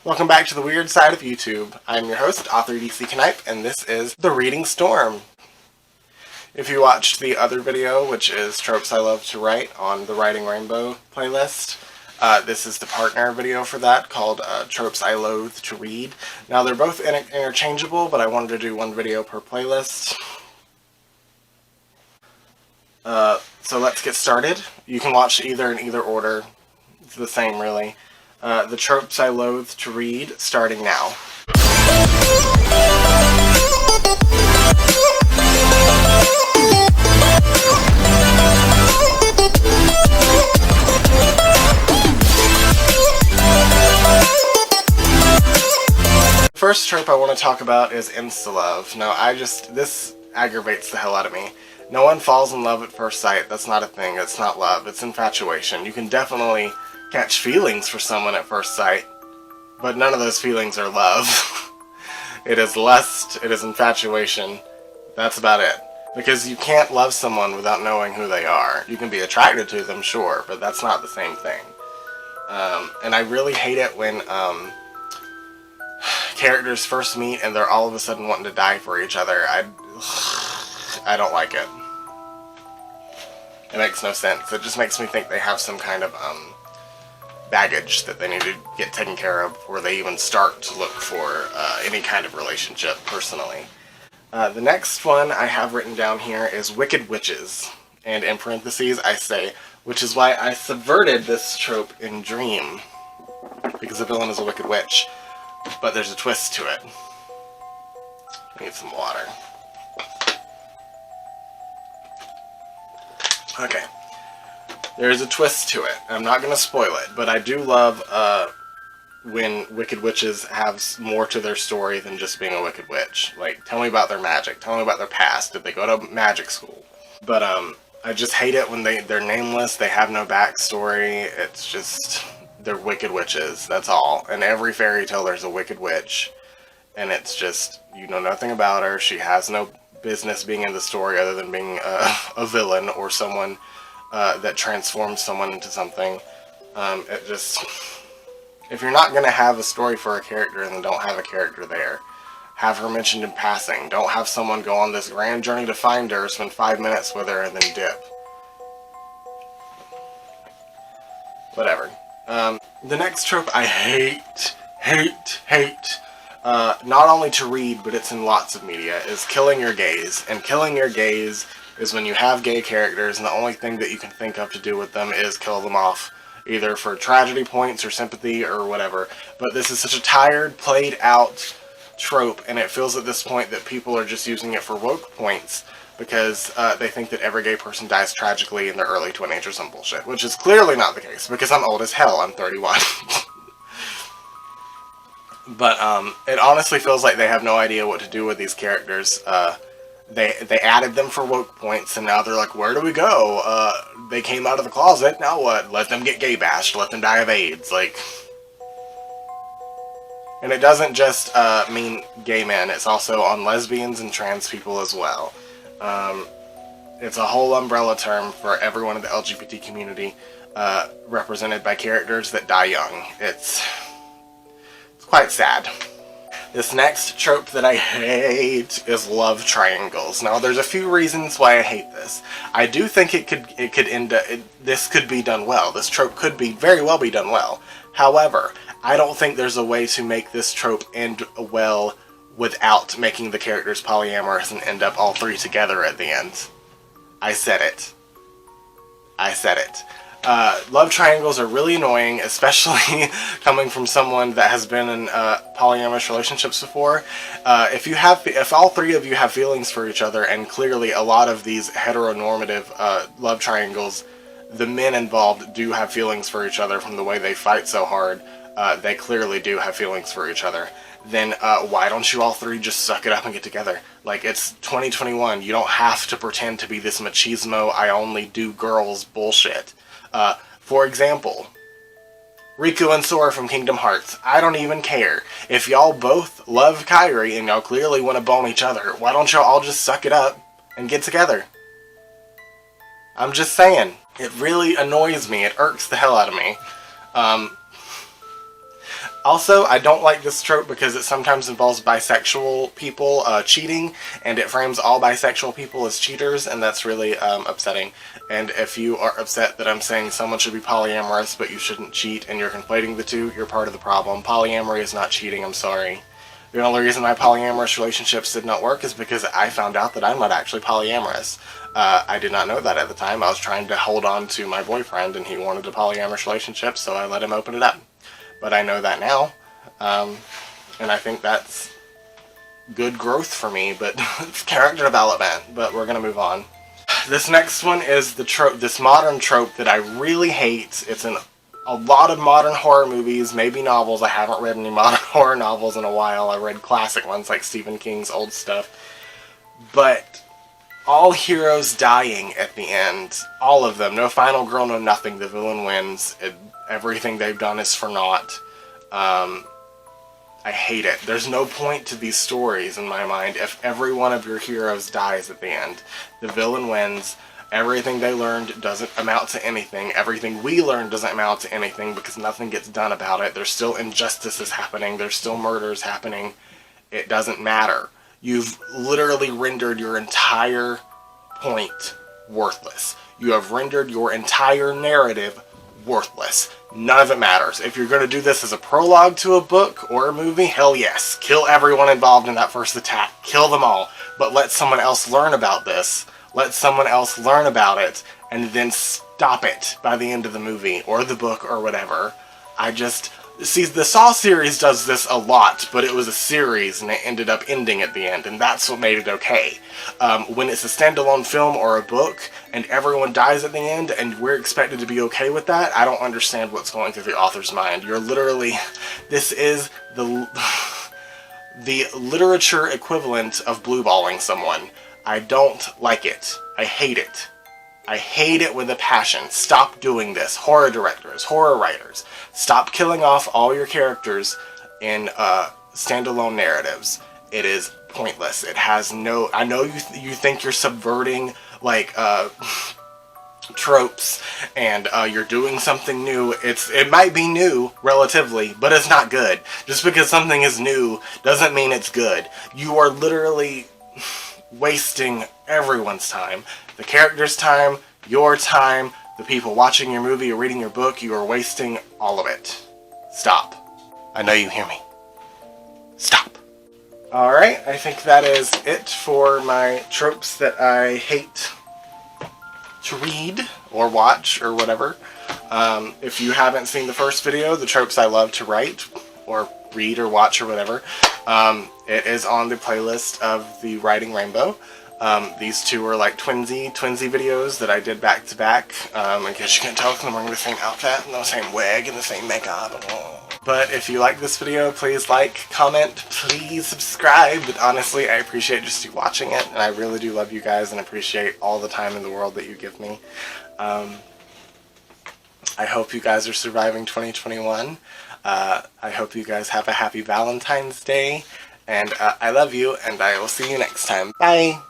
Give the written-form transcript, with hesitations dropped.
Welcome back to the weird side of YouTube. I'm your host, Author DC Knipe, and this is The Reading Storm. If you watched the other video, which is Tropes I Love to Write on the Writing Rainbow playlist, this is the partner video for that called Tropes I Loathe to Read. Now they're both interchangeable, but I wanted to do one video per playlist. So let's get started. You can watch either in either order. It's the same, really. The Tropes I Loathe to Read, starting now. The first trope I want to talk about is insta-love. Now, this aggravates the hell out of me. No one falls in love at first sight. That's not a thing. It's not love. It's infatuation. You can definitely catch feelings for someone at first sight, but none of those feelings are love. It is lust, it is infatuation. That's about it. Because you can't love someone without knowing who they are. You can be attracted to them, sure, but that's not the same thing. And I really hate it when characters first meet and they're all of a sudden wanting to die for each other. I don't like it. It makes no sense. It just makes me think they have some kind of baggage that they need to get taken care of before they even start to look for any kind of relationship, personally. The next one I have written down here is Wicked Witches, and in parentheses I say, which is why I subverted this trope in Dream, because the villain is a wicked witch, but there's a twist to it. I need some water. Okay. There's a twist to it. I'm not going to spoil it, but I do love when Wicked Witches have more to their story than just being a Wicked Witch. Like, tell me about their magic. Tell me about their past. Did they go to magic school? But I just hate it when they're nameless. They have no backstory. It's just, they're Wicked Witches. That's all. In every fairy tale, there's a Wicked Witch. And it's just, you know nothing about her. She has no business being in the story other than being a villain or someone that transforms someone into something. It just, if you're not going to have a story for a character, then don't have a character there. Have her mentioned in passing. Don't have someone go on this grand journey to find her, spend 5 minutes with her, and then dip. Whatever. The next trope I hate, not only to read, but it's in lots of media, is killing your gays. And killing your gays is when you have gay characters and the only thing that you can think of to do with them is kill them off, either for tragedy points or sympathy or whatever. But this is such a tired, played out trope, and it feels at this point that people are just using it for woke points because they think that every gay person dies tragically in their early 20s or some bullshit, which is clearly not the case because I'm old as hell. I'm 31. But it honestly feels like they have no idea what to do with these characters. They added them for woke points, and now they're like, where do we go? They came out of the closet, now what? Let them get gay bashed, let them die of AIDS, like. And it doesn't just mean gay men, it's also on lesbians and trans people as well. It's a whole umbrella term for everyone in the LGBT community, represented by characters that die young. It's quite sad. This next trope that I hate is love triangles. Now, there's a few reasons why I hate this. I do think this could be done well. This trope could very well be done well. However, I don't think there's a way to make this trope end well without making the characters polyamorous and end up all three together at the end. I said it. I said it. Love triangles are really annoying, especially coming from someone that has been in polyamorous relationships before. If all three of you have feelings for each other, and clearly a lot of these heteronormative love triangles, the men involved do have feelings for each other from the way they fight so hard. They clearly do have feelings for each other. Then why don't you all three just suck it up and get together? Like, it's 2021. You don't have to pretend to be this machismo, I only do girls bullshit. For example, Riku and Sora from Kingdom Hearts. I don't even care. If y'all both love Kairi and y'all clearly want to bone each other, why don't y'all all just suck it up and get together? I'm just saying. It really annoys me. It irks the hell out of me. Also, I don't like this trope because it sometimes involves bisexual people cheating, and it frames all bisexual people as cheaters, and that's really upsetting. And if you are upset that I'm saying someone should be polyamorous but you shouldn't cheat, and you're conflating the two, you're part of the problem. Polyamory is not cheating, I'm sorry. The only reason my polyamorous relationships did not work is because I found out that I'm not actually polyamorous. I did not know that at the time. I was trying to hold on to my boyfriend, and he wanted a polyamorous relationship, so I let him open it up. But I know that now, and I think that's good growth for me, but character development, but we're gonna move on. This next one is the trope, this modern trope that I really hate. It's in a lot of modern horror movies, maybe novels. I haven't read any modern horror novels in a while. I read classic ones like Stephen King's old stuff. But all heroes dying at the end, all of them, no final girl, no nothing, the villain wins. Everything they've done is for naught. I hate it. There's no point to these stories in my mind if every one of your heroes dies at the end. The villain wins. Everything they learned doesn't amount to anything. Everything we learned doesn't amount to anything because nothing gets done about it. There's still injustices happening. There's still murders happening. It doesn't matter. You've literally rendered your entire point worthless. You have rendered your entire narrative worthless. None of it matters. If you're going to do this as a prologue to a book or a movie, hell yes. Kill everyone involved in that first attack. Kill them all. But let someone else learn about this. Let someone else learn about it, and then stop it by the end of the movie, or the book, or whatever. See, the Saw series does this a lot, but it was a series, and it ended up ending at the end, and that's what made it okay. When it's a standalone film or a book, and everyone dies at the end, and we're expected to be okay with that, I don't understand what's going through the author's mind. You're literally... This is the literature equivalent of blueballing someone. I don't like it. I hate it. I hate it with a passion. Stop doing this. Horror directors, horror writers, stop killing off all your characters in standalone narratives. It is pointless. It has no... I know you think you're subverting, like, tropes, and you're doing something new. It might be new, relatively, but it's not good. Just because something is new doesn't mean it's good. You are literally... wasting everyone's time. The character's time, your time, the people watching your movie or reading your book, you are wasting all of it. Stop. I know you hear me. Stop. Alright, I think that is it for my tropes that I hate to read or watch or whatever. If you haven't seen the first video, the tropes I love to write or read or watch or whatever, it is on the playlist of the Writing Rainbow. These two are like twinsy videos that I did back to back. I guess you can't tell because I'm wearing the same outfit and the same wig and the same makeup. But if you like this video, please like, comment, please subscribe. But honestly, I appreciate just you watching it, and I really do love you guys and appreciate all the time in the world that you give me. I hope you guys are surviving 2021. I hope you guys have a happy Valentine's Day. And I love you, and I will see you next time. Bye!